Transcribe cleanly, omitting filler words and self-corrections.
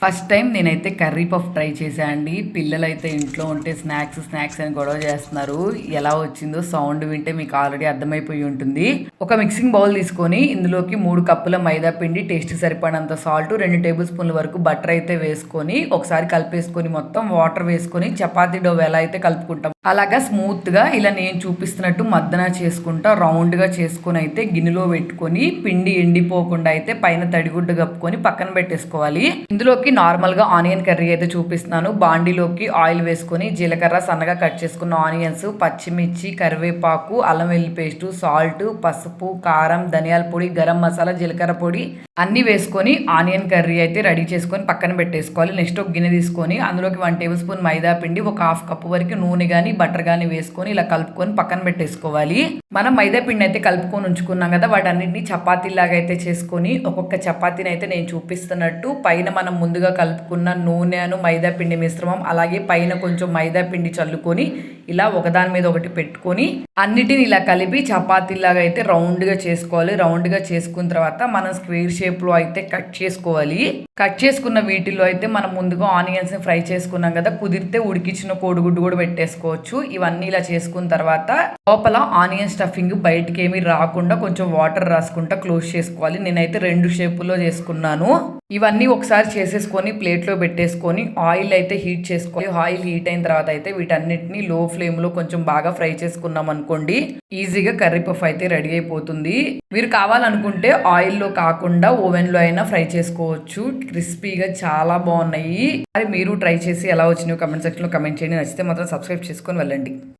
First time నేనైతే curry puff try చేశా అండి. పిల్లలైతే ఇంట్లో ఉంటే స్నాక్స్ అని గొడవ చేస్తున్నారు. ఎలా వచ్చిందో సౌండ్ వింటే మీకు ఆల్రెడీ అర్థమైపోయి ఉంటుంది. ఒక మిక్సింగ్ బౌల్ తీసుకొని ఇందులోకి 3 కప్పుల మైదా పిండి, టేస్ట్ సరిపడినంత సాల్ట్, 2 టేబుల్ స్పూన్ల వరకు బటర్ అయితే వేసుకొని ఒకసారి కలిపేసుకొని మొత్తం వాటర్ వేసుకొని చపాతీ డో ఎలా అయితే కలుపుకుంటాం అలాగా స్మూత్ గా ఇలా నేను చూపిస్తున్నట్టు మద్దన చేసుకుంటా రౌండ్ గా చేసుకొని అయితే గిన్నెలో పెట్టుకొని పిండి ఎండిపోకుండా అయితే పైన తడిగుడ్డ కప్పుకొని పక్కన పెట్టేసుకోవాలి. ఇందులోకి నార్మల్ గా ఆనియన్ కర్రీ అయితే చూపిస్తున్నాను. బాండీలోకి ఆయిల్ వేసుకొని జీలకర్ర, సన్నగా కట్ చేసుకున్న ఆనియన్స్, పచ్చిమిర్చి, కరివేపాకు, అల్లం వెల్లుల్లి పేస్ట్, సాల్ట్, పసుపు, కారం, ధనియాల పొడి, గరం మసాలా, జీలకర్ర పొడి అన్ని వేసుకొని ఆనియన్ కర్రీ అయితే రెడీ చేసుకొని పక్కన పెట్టేసుకోవాలి. నెక్స్ట్ ఒక గిన్నె తీసుకొని అందులోకి 1 టేబుల్ స్పూన్ మైదా పిండి, ఒక 1/2 కప్పు వరకు నూనె కానీ బటర్ కానీ వేసుకొని ఇలా కలుపుకొని పక్కన పెట్టేసుకోవాలి. మనం మైదా పిండి అయితే కలుపుకొని ఉంచుకున్నాం కదా, వాటన్నిటిని చపాతీలాగా అయితే చేసుకొని ఒక్కొక్క చపాతీని అయితే నేను చూపిస్తున్నట్టు పైన మనం ముందుగా కలుపుకున్న నూనెను మైదా పిండి మిశ్రమం అలాగే పైన కొంచెం మైదా పిండి చల్లుకొని ఇలా ఒకదాని మీద ఒకటి పెట్టుకొని అన్నిటిని ఇలా కలిపి చపాతీలాగా అయితే రౌండ్గా చేసుకోవాలి. రౌండ్గా చేసుకున్న తర్వాత మనం స్క్వేర్ షేప్లో అయితే కట్ చేసుకోవాలి. కట్ చేసుకున్న వీటిలో అయితే మనం ముందుగా ఆనియన్స్ ని ఫ్రై చేసుకున్నాం కదా, కుదిరితే ఉడికించిన కోడిగుడ్డు కూడా పెట్టేసుకోవచ్చు. ఇవన్నీ ఇలా చేసుకున్న తర్వాత లోపల ఆనియన్ స్టఫింగ్ బయటికి ఏమీ రాకుండా కొంచెం వాటర్ రాసుకుంటా క్లోజ్ చేసుకోవాలి. నేనైతే 2 షేపుల్లో చేసుకున్నాను. ఇవన్నీ ఒకసారి చేసేసుకొని ప్లేట్లో పెట్టేసుకొని ఆయిల్ అయితే హీట్ చేసుకోవాలి. ఆయిల్ హీట్ అయిన తర్వాత అయితే వీటన్నిటిని లో ఫ్లేమ్లో కొంచెం బాగా ఫ్రై చేసుకున్నాం అనుకోండి, ఈజీగా కర్రీ పఫ్ అయితే రెడీ అయిపోతుంది. మీరు కావాలనుకుంటే ఆయిల్లో కాకుండా ఓవెన్లో అయినా ఫ్రై చేసుకోవచ్చు. క్రిస్పీగా చాలా బాగున్నాయి. అది మీరు ట్రై చేసి ఎలా వచ్చినాయో కమెంట్ సెక్షన్లో కమెంట్ చేయండి. నచ్చితే మాత్రం సబ్స్క్రైబ్ చేసుకొని వెళ్ళండి.